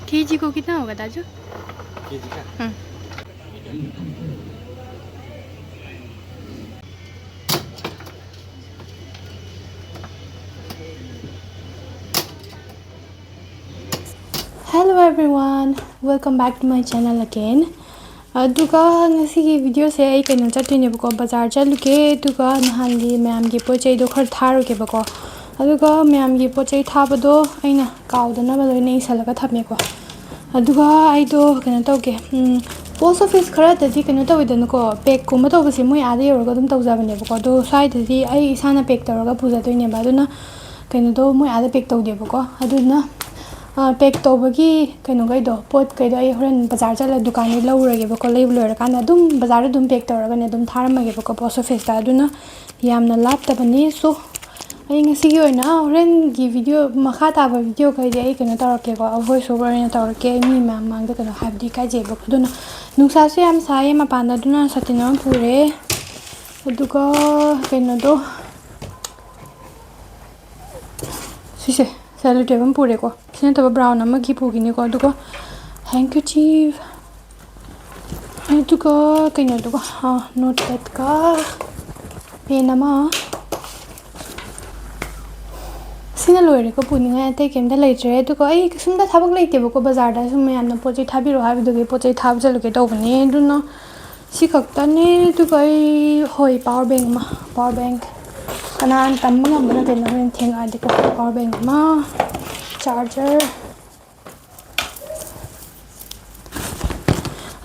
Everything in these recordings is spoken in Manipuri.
केजी को कितना होगा दाजू? केजी का Hello everyone, welcome back to my channel again. Aduga ngasi gi video se ai kaino chatine bako bazar chaluke aduga nahangi ma'am gi pochai do khar tharuke bako aduga ma'am gi pochai thabado aina kaudana ba loina isalaga thame ko aduga ai do kaino tawge post office khara tadi kaino tawidana ko pack ko ma tawbase moi ade yorga dum tawjabane bako do sai tadi ai isana pack tawraga puja doine ba aduna kaino do moi ade pack tawde bako aduna pack tawbagi kaino gaido pot kaido ai horan bazar chala dukan ni lawrage bako leib loira kana dum bazar dum pack tawraga ne dum tharamage bako post office ta aduna yamna laptabani so ai ngasi gi oina horan gi video makha ta ba video kaide ai kaino tawrake ko voice over ne tawrake mi mam mang da kaino habdi ka je bako aduna nungsa su yam sai ma panda aduna satina pure aduga kaino do sise salute bam pure ko kina taba brown ama gi pugini ko aduga handkerchief aduga kaino aduga notepad ka pen ama sina loire ko puninga ate kemda leitre aduga ai sumda thabak leite bako bazar da sum yamna pochai thabiro habidugi pochai thab jaluke tawbani aduna si khaktane aduga ai hoi power bank kanan tamma ngamna tena horen thenga diko power bank ma charger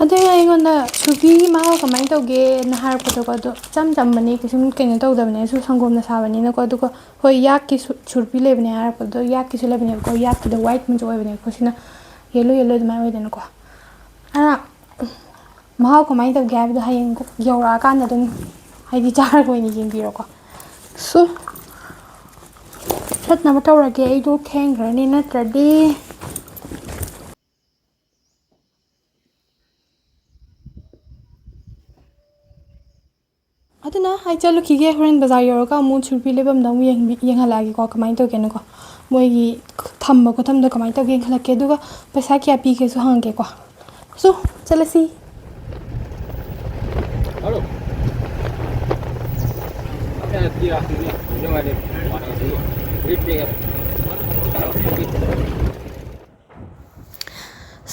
ade ai gonda churpi ma kamai tawge na har ko do cham mani kisum kaino tawdabane su sangom na sabani na ko duko hoi yak ki churpi lebane har ko do yak ki su lebane ko yak ki the white mun joy bane ko sina yellow mai wedana ko ana ma kamai tawge habdo hayeng ko yora kan dum haidi char ko ni jingbiro ko so chat na matawrage ai do khengrani na tradi aduna ai chalu khige horen bazar yoroga mu churpi lebam da mu yenghalagi ko kamai to ken ko moi gi thamma ko thamda kamai to gen khalake duga paisa kya pi ke so hange ko so chalasi hello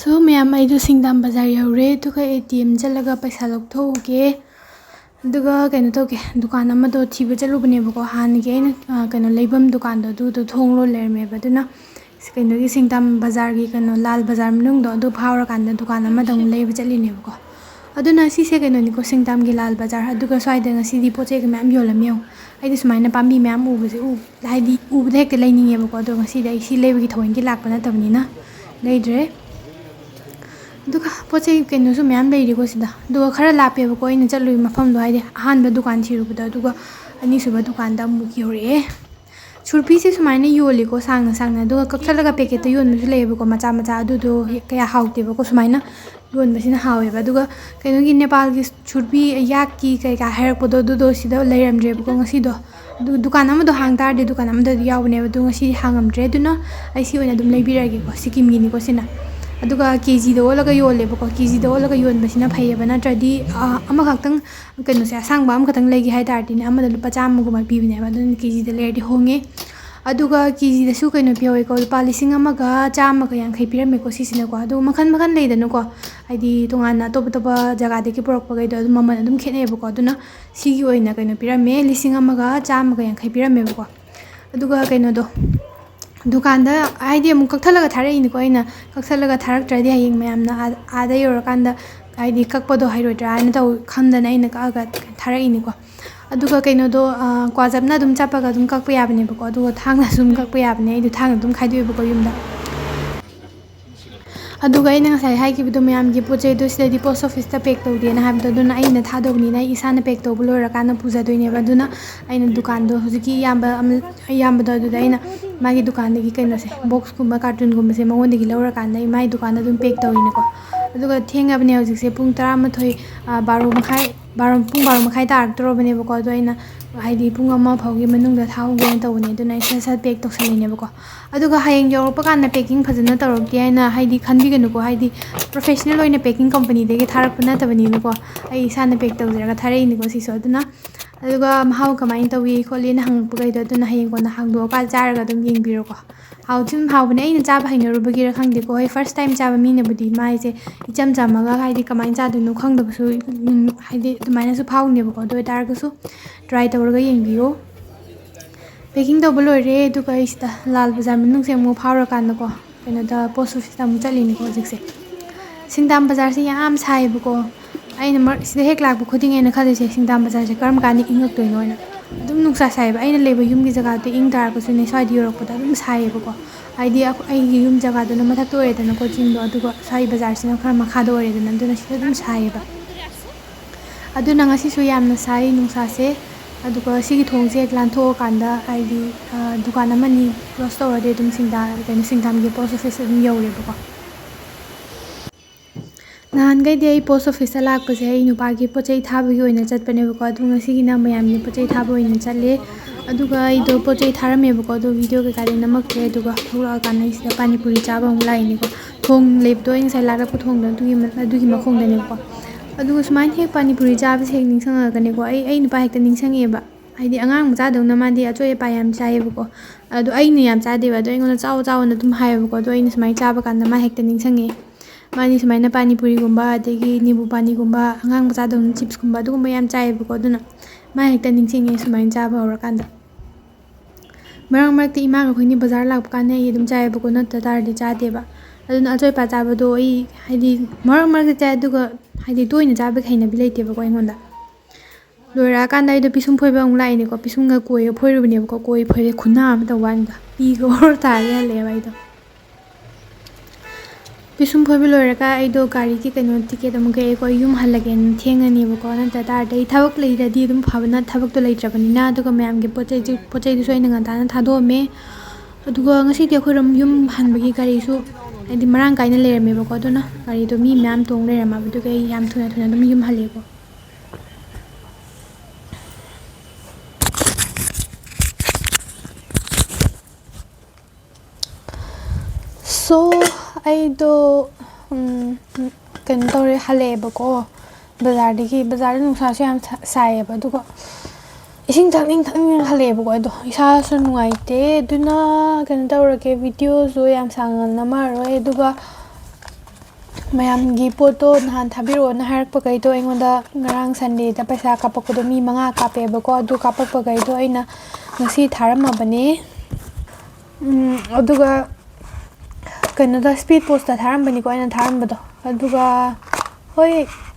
so ma'am ai do singdam bazar yore duga ATM jalaga paisa lokthoge duga kaino toge dukan ama do thiba jalubane bako han ge kaino leibam dukan do thonglo lerme baduna kaino gi singdam bazar gi kaino lal bazar mnung do phawra kan da dukan ama dong leiba chaline bako aduna si se kaino ni ko singdam gi lal bazar aduga swai da ngasi di poche ga ma'am yolamyo ai dis maina pambi ma'am ubase haidi ubde hekte laininge bako do ngasi da isi leiba gi thoin gi lakpa na tabni na leidre duka poche kaino su ma'am leiri ko sida duga khara lape bako ina chalui mafam do haide ahan ba dukan thirubuda duga ani suba dukan da mu yore churpi se sumaina yoli ko sangna duga kakthalaga packet yon mu lebe ko macha adu do kaya haute bako sumaina yon basina hawe ba duga kaino gi nepal gi churpi yak ki kai ka hair ko do sida leiramdre bako ngasi do dukan ama do hangtar de dukan ama do yawne ba du ngasi hangamdre duna ai si oina dum leibirage ko sikim gi ni ko sina aduga kg do laga yole bako kg do laga yon basina phaiba na tradi ama khaktang kaino se asangba am khatang legi hai tardi ne ama da lupa cham gu ma pibne ba dun kg de lerdi honge aduga kg da su kaino pioi ko lupa lising ama ga cham ga yang khai pirame ko sisina ko adu makhan leidanu ko aidi tongana top jaga de ki porok pagai do maman adum khene bako aduna sigi oina kaino pirame lising ama ga cham ga yang khai pirame bako aduga kaino do dukan da aidi mu kakthalaga thare ni ko ina kakthalaga tharak tradi hayeng mayam na ada yorakanda aidi kakpado hairodra ana taw khamdana ina ka ga thare ni ko aduga kaino do kwajabna dum chapaga dum kakpa yabne bako aduga thangna sum kakpa yabne idu thangna dum khaidoi bako yumda aduga ina ngasai haikibidu mayam gi pochai do sida di post office ta pack tawde na habda duna aina thadogni na isana pack tawbu lora kana puja doine ba duna aina dukan do hujiki yamba do da aina magi dukan dagi kaino se box kumba cartoon kumba se mawon dagi lora kana mai dukan da dum pack tawine ko aduga thenga bne hujik se pung 13 12 makhai pung 12 makhai tar toro bne ba ko do aina ꯍꯥꯏꯗꯤ ꯄꯨꯡ ꯑꯃ ꯐꯥꯎꯒꯤ ꯃꯅꯨꯡꯗ ꯊꯥꯍꯧꯒꯦꯅ ꯇꯧꯕꯅꯦ ꯑꯗꯨꯅ ꯑꯩ ꯁꯠ ꯁꯠ ꯄꯦꯛ ꯇꯧꯁꯜꯂꯤꯅꯦꯕꯀꯣ ꯑꯗꯨꯒ ꯍꯌꯦꯡ ꯌꯧꯔꯛꯄ ꯀꯥꯟꯗ ꯄꯦꯛꯀꯤꯡ ꯐꯖꯅ ꯇꯧꯔꯛꯇꯦ ꯍꯥꯏꯅ ꯍꯥꯏꯗꯤ ꯈꯟꯕꯤꯒꯅꯨꯀꯣ ꯍꯥꯏꯗꯤ ꯄ꯭ꯔꯣꯐꯦꯁꯅꯦꯜ ꯑꯣꯏꯅ ꯄꯦꯛꯀꯤꯡ ꯀꯝꯄꯅꯤꯗꯒꯤ ꯊꯥꯔꯛꯄ ꯅꯠꯇꯕꯅꯤꯅꯀꯣ ꯑꯩ ꯏꯁꯥꯅ ꯄꯦꯛ ꯇꯧꯖꯔꯒ ꯊꯥꯔꯛꯏꯅꯤꯀꯣ ꯁꯤꯁꯨ ꯑꯗꯨꯅ ꯑꯗꯨꯒ ꯃꯍꯥꯎ ꯀꯃꯥꯏꯅ ꯇꯧꯏ ꯈꯣꯠꯂꯤꯅ ꯍꯪꯉꯛꯄꯈꯩꯗꯣ ꯑꯗꯨꯅ ꯍꯌꯦꯡ ꯀꯣꯟꯅ ꯍꯥꯡꯗꯣꯛꯑꯀꯥꯟ ꯆꯥꯔꯒ ꯑꯗꯨꯝ ꯌꯦꯡꯕꯤꯔꯣꯀꯣ ꯁꯨꯝ ꯍꯥꯎꯕꯅꯦ ꯑꯩꯅ ꯆꯥꯕ ꯍꯩꯅꯔꯨꯕꯒꯤꯔ ꯈꯪꯗꯦꯀꯣ ꯍꯣꯏ ꯐꯥꯔꯁ ꯇꯥꯏꯝ ꯆꯥꯕ ꯃꯤꯅꯕꯨꯗꯤ ꯃꯥꯏꯁꯦ ꯏꯆꯝ ꯆꯝꯃꯒ ꯍꯥꯏꯗꯤ ꯀꯃꯥꯏꯅ ꯆꯥꯗꯣꯏꯅꯣ ꯈꯪꯗꯕꯁꯨ ꯍꯥꯏꯗꯤ ꯑꯗꯨꯃꯥꯏꯅꯁꯨ ꯐꯥꯎꯅꯦꯕꯀꯣ ꯑꯗꯨ ꯑꯣꯏꯇꯥꯔꯒꯁꯨ ꯇ꯭ꯔꯥꯏ ꯇꯧꯔꯒ ꯌꯦꯡꯕꯤꯌꯣ ꯄꯦꯛꯀꯤꯡ ꯇꯧꯕ ꯂꯣꯏꯔꯦ ꯑꯗꯨꯒ ꯑꯩ ꯁꯤꯗ ꯂꯥꯜ ꯕꯖꯥꯔ ꯃꯅꯨꯡꯁꯦ ꯑꯃꯨꯛ ꯐꯥꯎꯔꯀꯥꯟꯗꯀꯣ ꯀꯩꯅꯣꯗ ꯄꯣꯁ ꯑꯣꯐꯤꯁꯇ ꯑꯃꯨꯛ ꯆꯠꯂꯤꯅꯤꯀꯣ ꯍꯧꯖꯤꯛꯁꯦ ꯁꯤꯡꯗꯥꯝ ꯕꯖꯥꯔꯁꯦ ꯌꯥꯝ ꯁꯥꯏꯌꯦꯕꯀꯣ ꯑꯩꯅ ꯁꯤꯗ ꯍꯦꯛ ꯂꯥꯛꯄ ꯈꯨꯗꯤꯡ ꯑꯩꯅ ꯈꯜꯂꯤꯁꯦ ꯁꯤꯡꯗꯥꯝ ꯕꯖꯥꯔꯁꯦ ꯀꯔꯝ ꯀꯥꯟꯗ ꯏꯪꯉꯛꯇꯣꯏꯅꯣ ꯍꯥꯏꯅ ꯑꯗꯨꯝ ꯅꯨꯡꯁꯥ ꯁꯥꯏꯌꯦꯕ ꯑꯩꯅ ꯂꯩꯕ ꯌꯨꯝꯒꯤ ꯖꯒꯥꯗꯣ ꯏꯪ ꯇꯥꯔꯒꯁꯨꯅꯦ ꯁ꯭ꯋꯥꯏꯗ ꯌꯧꯔꯛꯄꯗ ꯑꯗꯨꯝ ꯁꯥꯏꯌꯦꯕꯀꯣ ꯍꯥꯏꯗꯤ ꯑꯩꯒꯤ ꯌꯨꯝ ꯖꯒꯥꯗꯨꯅ ꯃꯊꯛꯇ ꯑꯣꯏꯔꯦꯗꯅꯀꯣ ꯆꯤꯡꯗꯣ ꯑꯗꯨꯒ ꯁ꯭ꯋꯥꯏ ꯕꯖꯥꯔꯁꯤꯅ ꯈꯔ ꯃꯈꯥꯗ ꯑꯣꯏꯔꯦꯗꯅ ꯑꯗꯨꯅ ꯁꯤꯗ ꯑꯗꯨꯝ ꯁꯥꯏꯌꯦꯕ ꯑꯗꯨꯅ ꯉꯁꯤꯁꯨ ꯌꯥꯝꯅ ꯁꯥꯏ ꯅꯨꯡꯁꯥꯁꯦ ꯑꯗꯨꯒ ꯁꯤꯒꯤ ꯊꯣꯡꯁꯦ ꯍꯦꯛ ꯂꯥꯟꯊꯣꯛꯑꯀꯥꯟꯗ ꯍꯥꯏꯗꯤ ꯗꯨꯀꯥꯟ ꯑꯃꯅꯤ ꯀ꯭ꯂꯣꯁ ꯇꯧꯔꯗꯤ ꯑꯗꯨꯝ ꯁꯤꯡꯗꯥꯝꯒꯤ ꯄꯣꯁ ꯑꯣꯐꯤꯁ ꯑꯗꯨꯝ ꯌꯧꯔꯦꯕꯀꯣ ꯅꯍꯥꯟꯈꯩꯗꯤ ꯑꯩ ꯄꯣꯁ ꯑꯣꯐꯤꯁꯇ ꯂꯥꯛꯄꯁꯦ ꯑꯩ ꯅꯨꯄꯥꯒꯤ ꯄꯣꯠꯆꯩ ꯊꯥꯕꯒꯤ ꯑꯣꯏꯅ ꯆꯠꯄꯅꯦꯕꯀꯣ ꯑꯗꯨ ꯉꯁꯤꯒꯤꯅ ꯃꯌꯥꯝꯒꯤ ꯄꯣꯠꯆꯩ ꯊꯥꯕ ꯑꯣꯏꯅ ꯆꯠꯂꯦ ꯑꯗꯨꯒ ꯑꯩꯗꯣ ꯄꯣꯠꯆꯩ ꯊꯥꯔꯝꯃꯦꯕꯀꯣ ꯑꯗꯣ ꯚꯤꯗꯤꯑꯣ ꯀꯩꯀꯥꯗꯤ ꯅꯝꯃꯛꯇ꯭ꯔꯦ ꯑꯗꯨꯒ ꯊꯣꯛꯂꯛꯑꯀꯥꯟꯗ ꯑꯩ ꯁꯤꯗ ꯄꯥꯅꯤꯄꯨꯔꯤ ꯆꯥꯕ ꯑꯃꯨꯛ ꯂꯥꯛꯏꯅꯤꯀꯣ ꯊꯣꯡ ꯂꯩꯕꯗꯣ ꯑꯩ ꯉꯁꯥꯏ ꯂꯥꯛꯔꯛꯄ ꯊꯣꯡꯗꯣ ꯑꯗꯨꯒꯤ ꯃꯈꯣꯡꯗꯅꯦꯕꯀꯣ ꯑꯗꯨꯒ ꯁꯨꯃꯥꯏꯅ ꯍꯦꯛ ꯄꯥꯅꯤꯄꯨꯔꯤ ꯆꯥꯕꯁꯦ ꯍꯦꯛ ꯅꯤꯡꯁꯤꯡꯉꯒꯅꯦꯀꯣ ꯑꯩ ꯅꯨꯄꯥ ꯍꯦꯛꯇ ꯅꯤꯡꯁꯤꯡꯉꯛꯑꯦꯕ ꯍꯥꯏꯗꯤ ꯑꯉꯥꯡ ꯃꯆꯥꯗꯧꯅ ꯃꯥꯗꯤ ꯑꯆꯣꯏ ꯑꯄꯥ ꯌꯥꯝ ꯆꯥꯏꯌꯦꯕꯀꯣ ꯑꯗꯣ ꯑꯩꯅ ꯌꯥꯝ ꯆꯥꯗꯦꯕ ꯑꯗꯣ ꯑꯩꯉꯣꯟꯗ ꯆꯥꯎ ꯆꯥꯎꯅ ꯑꯗꯨꯝ ꯍꯥꯏꯌꯦꯕꯀꯣ ꯑꯗꯣ ꯑꯩꯅ ꯁꯨꯃꯥꯏꯅ ꯆꯥꯕ ꯀꯥꯟꯗ ꯃꯥ ꯍꯦꯛꯇ ꯅꯤꯡꯁꯤꯡꯉꯛꯑꯦ ꯃꯥꯗꯤ ꯁꯨꯃꯥꯏꯅ ꯄꯥꯅꯤꯄꯨꯔꯤꯒꯨꯝꯕ ꯑꯗꯒꯤ ꯅꯤꯕꯨ ꯄꯥꯅꯤꯒꯨꯝꯕ ꯑꯉꯥꯡ ꯃꯆꯥꯗꯧꯅ ꯆꯤꯞꯁꯀꯨꯝꯕ ꯑꯗꯨꯒꯨꯝꯕ ꯌꯥꯝ ꯆꯥꯏꯌꯦꯕꯀꯣ ꯑꯗꯨꯅ ꯃꯥ ꯍꯦꯛꯇ ꯅꯤꯡꯁꯤꯡꯉꯦ ꯁꯨꯃꯥꯏꯅ ꯆꯥꯕ ꯍꯧꯔꯀꯥꯟꯗ ꯃꯔꯛ ꯃꯔꯛꯇ ꯏꯃꯥꯒ ꯑꯩꯈꯣꯏꯅꯤ ꯕꯖꯥꯔ ꯂꯥꯛꯄ ꯀꯥꯟꯗ ꯑꯩ ꯑꯗꯨꯝ ꯆꯥꯏꯌꯦꯕꯀꯣ ꯅꯠꯇ ꯇꯥꯔꯗꯤ ꯆꯥꯗꯦꯕ ꯑꯗꯨꯅ ꯑꯆꯣꯏ ꯑꯄꯥ ꯆꯥꯕꯗꯣ ꯑꯩ ꯍꯥꯏꯗꯤ ꯃꯔꯛ ꯃꯔꯛꯇ ꯆꯥꯏ ꯑꯗꯨꯒ ꯍꯥꯏꯗꯤ ꯇꯣꯏꯅ ꯆꯥꯕꯒꯤ ꯍꯩꯅꯕꯤ ꯂꯩꯇꯦꯕꯀꯣ ꯑꯩꯉꯣꯟꯗ ꯂꯣꯏꯔꯛꯑꯀꯥꯟꯗ ꯑꯩꯗꯣ ꯄꯤꯁꯨꯝ ꯐꯣꯏꯕ ꯑꯃꯨꯛ ꯂꯥꯛꯏꯅꯦꯀꯣ ꯄꯤꯁꯨꯝꯒ ꯀꯣꯏꯒ ꯐꯣꯏꯔꯨꯕꯅꯦꯕꯀꯣ ꯀꯣꯏ ꯐꯣꯏꯔꯦ ꯈꯨꯟꯅꯥ ꯑꯃ ꯇꯧꯕ ꯀꯥꯟꯗ ꯄꯤꯒ ꯑꯣꯔ ꯇꯥꯔꯦ ꯍꯜꯂꯛꯑꯦꯕ ꯑꯩꯗꯣ ꯄꯤꯁꯨꯝ ꯐꯣꯏꯕ ꯂꯣꯏꯔꯒ ꯑꯩꯗꯣ ꯒꯥꯔꯤꯒꯤ ꯀꯩꯅꯣ ꯇꯤꯀꯦꯠ ꯑꯃꯨꯛ ꯀꯛꯑꯦꯀꯣ ꯑꯩ ꯌꯨꯝ ꯍꯜꯂꯒꯦꯅ ꯊꯦꯡꯉꯅꯦꯕꯀꯣ ꯅꯠꯇ ꯇꯥꯔꯗꯤ ꯑꯩ ꯊꯕꯛ ꯂꯩꯔꯗꯤ ꯑꯗꯨꯝ ꯐꯕꯅ ꯊꯕꯛꯇꯣ ꯂꯩꯇ꯭ꯔꯕꯅꯤꯅ ꯑꯗꯨꯒ ꯃꯌꯥꯝꯒꯤ ꯄꯣꯠ ꯆꯩꯗꯨꯁꯨ ꯑꯩꯅ ꯉꯟꯇꯥꯅ ꯊꯥꯗꯣꯛꯑꯝꯃꯦ ꯑꯗꯨꯒ ꯉꯁꯤꯗꯤ ꯑꯩꯈꯣꯏꯔꯣꯝ ꯌꯨꯝ ꯍꯟꯕꯒꯤ ꯒꯥꯔꯤꯁꯨ ꯍꯥꯏꯗꯤ ꯃꯔꯥꯡ ꯀꯥꯏꯅ ꯂꯩꯔꯝꯃꯦꯕꯀꯣ ꯑꯗꯨꯅ ꯒꯥꯔꯤꯗꯣ ꯃꯤ ꯃꯌꯥꯝ ꯇꯣꯡ ꯂꯩꯔꯝꯃꯕ ꯑꯗꯨꯒ ꯑꯩ ꯌꯥꯝ ꯊꯨꯅ ꯑꯗꯨꯝ ꯌꯨꯝ ꯍꯜꯂꯦꯀꯣ ꯁꯣ ꯑꯩꯗꯣ ꯀꯩꯅꯣ ꯇꯧꯔꯦ ꯍꯜꯂꯛꯑꯦꯕꯀꯣ ꯕꯖꯥꯔꯗ ꯅꯨꯡꯁꯥꯁꯨ ꯌꯥꯝ ꯁꯥꯏꯌꯦꯕ ꯑꯗꯨꯒ ꯏꯁꯤꯡ ꯊꯛꯅꯤꯡ ꯍꯜꯂꯛꯑꯦꯕꯀꯣ ꯑꯗꯣ ꯏꯁꯥꯁꯨ ꯅꯨꯡꯉꯥꯏꯇꯦ ꯑꯗꯨꯅ ꯀꯩꯅꯣ ꯇꯧꯔꯒꯦ ꯚꯤꯗꯤꯑꯣꯁꯨ ꯌꯥꯝ ꯁꯥꯡꯅ ꯅꯝꯃꯔꯣꯏ ꯑꯗꯨꯒ ꯃꯌꯥꯝꯒꯤ ꯄꯣꯠꯇꯣ ꯅꯍꯥꯟ ꯊꯥꯕꯤꯔꯛꯑꯣꯅ ꯍꯥꯏꯔꯛꯄꯈꯩꯗꯣ ꯑꯩꯉꯣꯟꯗ ꯉꯔꯥꯡ ꯁꯟꯗꯦꯗ ꯄꯩꯁꯥ ꯀꯥꯞꯄꯛꯄꯗꯣ ꯃꯤ 5 ꯀꯥꯞꯄꯦꯕꯀꯣ ꯑꯗꯨ ꯀꯥꯞꯄꯛꯄꯈꯩꯗꯣ ꯑꯩꯅ ꯉꯁꯤ ꯊꯥꯔꯝꯃꯕꯅꯦ ꯑꯗꯨꯒ ꯀꯩꯅꯣꯗ ꯁ꯭ꯄꯤꯠ ꯄꯣꯁꯇ ꯊꯥꯔꯝꯕꯅꯤꯀꯣ ꯑꯩꯅ ꯊꯥꯔꯝꯕꯗꯣ ꯑꯗꯨꯒ ꯍꯣꯏ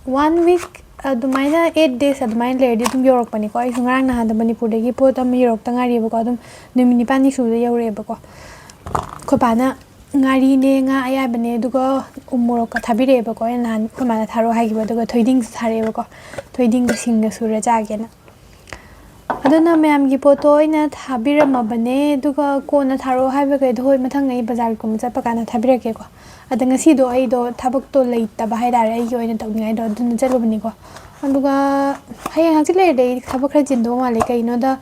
1 week ꯑꯗꯨꯃꯥꯏꯅ 8 days ꯑꯗꯨꯃꯥꯏꯅ ꯂꯩꯔꯗꯤ ꯑꯗꯨꯝ ꯌꯧꯔꯛꯄꯅꯤꯀꯣ ꯑꯩꯁꯨ ꯉꯔꯥꯡ ꯅꯍꯥꯟꯗ ꯃꯅꯤꯄꯨꯔꯗꯒꯤ ꯄꯣꯠ ꯑꯃ ꯌꯧꯔꯛꯇ ꯉꯥꯏꯔꯤꯕꯀꯣ ꯑꯗꯨꯝ ꯅꯨꯃꯤꯠ 9ꯅꯤ ꯁꯨꯕꯗ ꯌꯧꯔꯛꯑꯦꯕꯀꯣ ꯑꯩꯈꯣꯏ ꯄꯥꯅ ꯉꯥꯔꯤꯅꯦ ꯉꯥ ꯑꯌꯥꯏꯕꯅꯦ ꯑꯗꯨꯒ ꯎꯃꯣꯔꯣꯛꯀ ꯊꯥꯕꯤꯔꯛꯑꯦꯕꯀꯣ ꯑꯩꯅ ꯅꯍꯥꯟ ꯑꯩꯈꯣꯏ ꯃꯥꯅ ꯊꯥꯔꯛꯑꯣ ꯍꯥꯏꯈꯤꯕ ꯑꯗꯨꯒ ꯊꯣꯏꯗꯤꯡꯁꯨ ꯊꯥꯔꯛꯑꯦꯕꯀꯣ ꯊꯣꯏꯗꯤꯡꯒ ꯁꯤꯡꯒ ꯁꯨꯔ ꯆꯥꯒꯦꯅ ꯑꯗꯨꯅ ꯃꯌꯥꯝꯒꯤ ꯄꯣꯠꯇꯣ ꯑꯩꯅ ꯊꯥꯕꯤꯔꯝꯃꯕꯅꯦ ꯑꯗꯨꯒ ꯀꯣꯟꯅ ꯊꯥꯔꯛꯑꯣ ꯍꯥꯏꯕꯈꯩꯗꯣ ꯍꯣꯏ ꯃꯊꯪ ꯑꯩ ꯕꯖꯥꯔꯒꯨꯝꯕ ꯆꯠꯄ ꯀꯥꯟꯗ ꯊꯥꯕꯤꯔꯛꯀꯦꯀꯣ ꯑꯗ ꯉꯁꯤꯗꯣ ꯑꯩꯗꯣ ꯊꯕꯛꯇꯣ ꯂꯩꯇꯕ ꯍꯥꯏꯇꯥꯔꯦ ꯑꯩꯒꯤ ꯑꯣꯏꯅ ꯇꯧꯅꯤꯡꯉꯥꯏꯗꯣ ꯑꯗꯨꯅ ꯆꯠꯂꯨꯕꯅꯤꯀꯣ ꯑꯗꯨꯒ ꯍꯌꯦꯡ ꯍꯪꯆꯤꯠ ꯂꯩꯔꯗꯤ ꯑꯩ ꯊꯕꯛ ꯈꯔ ꯆꯤꯟꯗꯧ ꯃꯥꯜꯂꯦ ꯀꯩꯒꯤꯅꯣꯗ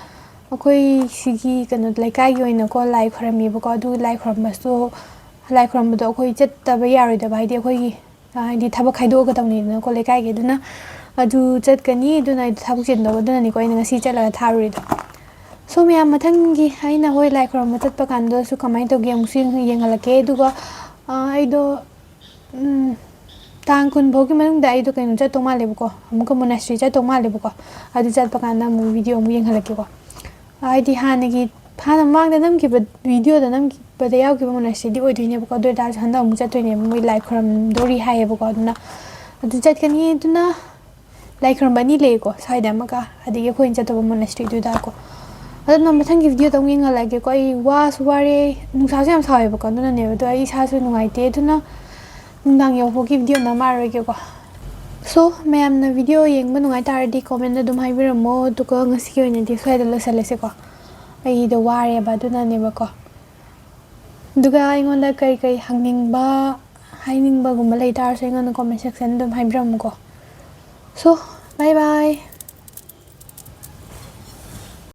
ꯑꯩꯈꯣꯏ ꯁꯤꯒꯤ ꯀꯩꯅꯣ ꯂꯩꯀꯥꯏꯒꯤ ꯑꯣꯏꯅꯀꯣ ꯂꯥꯏ ꯈꯣꯏꯔꯝꯃꯦꯕꯀோ ꯑꯗꯨ ꯂꯥꯏ ꯈꯣꯏꯔꯝꯕꯗꯣ ꯑꯩꯈꯣই ꯆꯠꯇꯕ ꯌꯥꯔꯣꯏꯗꯕ ꯍꯥꯏꯗꯤ ꯑꯩꯈꯣꯏꯒꯤ ꯍꯥꯏꯗꯤ ꯊꯕꯛ ꯈꯥꯏꯗꯣꯛꯑꯒ ꯇꯧꯅꯤꯗꯅꯀꯣ ꯂꯩꯀꯥꯏꯒꯤ ꯑꯗꯨꯅ ꯑꯗꯨ ꯆꯠꯀꯅꯤ ꯑꯗꯨꯅ ꯑꯩ ꯊꯕꯛ ꯆꯤꯟꯗꯧꯕ ꯑꯗꯨꯅꯅꯤꯀꯣ ꯑꯩꯅ ꯉꯁꯤ ꯆꯠꯂꯒ ꯊꯥꯔꯨꯔꯤꯗꯣ ꯁꯣ ꯃꯌꯥꯝ ꯃꯊꯪꯒꯤ ꯑꯩꯅ ꯍꯣꯏ ꯂꯥꯏ ꯈꯣꯏꯔꯝꯕ ꯆꯠꯄ ꯀꯥꯟꯗꯁꯨ ꯀꯃꯥꯏꯅ ꯇꯧꯒꯦ ꯑꯃꯨꯛꯁꯨ ꯌꯦꯡꯍꯜꯂꯛꯀꯦ ꯑꯗꯨꯒ ꯑꯩꯗꯣ ꯇꯥꯡ 10 ꯐꯥꯎꯒꯤ ꯃꯅꯨꯡꯗ ꯑꯩꯗꯣ ꯀꯩꯅꯣ ꯆꯠꯇꯧ ꯃꯥꯜꯂꯦꯕꯀꯣ ꯑꯃꯨꯛꯀ ꯃꯣꯅꯥꯁꯇ꯭ꯔꯤ ꯆꯠꯇꯧ ꯃꯥꯜꯂꯦꯕꯀꯣ ꯑꯗꯨ ꯆꯠꯄ ꯀꯥꯟꯗ ꯑꯃꯨꯛ ꯚꯤꯗꯤꯑꯣ ꯑꯃꯨꯛ ꯌꯦꯡꯍꯜꯂꯛꯀꯦꯀꯣ ꯍꯥꯏꯗꯤ ꯍꯥꯟꯅ ꯃꯃꯥꯡꯗ ꯅꯝꯈꯤꯕ ꯚꯤꯗꯤꯑꯣꯗ ꯅꯝꯈꯤꯕꯗ ꯌꯥꯎꯈꯤꯕ ꯃꯣꯅꯥꯁꯇ꯭ꯔꯤꯗꯤ ꯑꯣꯏꯗꯣꯏꯅꯦꯕꯀꯣ ꯑꯗꯨ ꯑꯣꯏꯇꯥꯔꯁꯨ ꯍꯟꯗꯛ ꯑꯃꯨꯛ ꯆꯠꯇꯣꯏꯅꯦꯕ ꯃꯣꯏ ꯂꯥꯏ ꯈꯣꯏꯔꯝꯗꯣꯔꯤ ꯍꯥꯏꯌꯦꯕꯀꯣ ꯑꯗꯨꯅ ꯑꯗꯨ ꯆꯠꯀꯅꯤ ꯑꯗꯨꯅ ꯂꯥꯏ ꯈꯣꯏꯔꯝꯕ 2 ꯂꯩꯌꯦꯀꯣ ꯁ꯭ꯋꯥꯏꯗ ꯑꯃꯒ ꯑꯗꯒꯤ ꯑꯩꯈꯣꯏꯅ ꯆꯠꯇꯧꯕ ꯃꯣꯅꯥꯁꯇ꯭ꯔꯤꯗꯨꯗꯀꯣ ꯑꯗꯨꯅ ꯃꯊꯪꯒꯤ ꯚꯤꯗꯤꯑꯣꯗ ꯑꯃꯨꯛ ꯌꯦꯡꯍꯜꯂꯛꯑꯒꯦꯀꯣ ꯑꯩ ꯋꯥꯁꯨ ꯋꯥꯔꯦ ꯅꯨꯡꯁꯥꯁꯨ ꯌꯥꯝ ꯁꯥꯎꯋꯦꯕꯀꯣ ꯑꯗꯨꯅꯅꯦꯕ ꯑꯗꯣ ꯑꯩ ꯏꯁꯥꯁꯨ ꯅꯨꯡꯉꯥꯏꯇꯦ ꯑꯗꯨꯅ ꯅꯨꯡꯗꯥꯡ ꯌꯧꯐꯥꯎꯒꯤ ꯚꯤꯗꯤꯑꯣ ꯅꯝꯃꯛꯑꯔꯣꯏꯒꯦꯀꯣ ꯁꯣ ꯃꯌꯥꯝꯅ ꯚꯤꯗꯤꯑꯣ ꯌꯦꯡꯕ ꯅꯨꯡꯉꯥꯏ ꯇꯥꯔꯗꯤ ꯀꯣꯃꯦꯟꯗ ꯑꯗꯨꯝ ꯍꯥꯏꯕꯤꯔꯝꯃꯣ ꯑꯗꯨꯒ ꯉꯁꯤꯒꯤ ꯑꯣꯏꯅꯗꯤ ꯁ꯭ꯋꯥꯏꯗ ꯂꯣꯏꯁꯤꯜꯂꯁꯦꯀꯣ ꯑꯩꯗꯣ ꯋꯥꯔꯦꯕ ꯑꯗꯨꯅꯅꯦꯕꯀꯣ ꯑꯗꯨꯒ ꯑꯩꯉꯣꯟꯗ ꯀꯔꯤ ꯍꯥꯏꯅꯤꯡꯕꯒꯨꯝꯕ ꯂꯩ ꯇꯥꯔꯁꯨ ꯑꯩꯉꯣꯟꯗ ꯀꯣꯃꯦꯟ ꯁꯦꯛꯁꯟꯗ ꯑꯗꯨꯝ ꯍꯥꯏꯕꯤꯔꯝꯃꯨꯀꯣ ꯁꯣ ꯕꯥꯏ ꯕꯥꯏ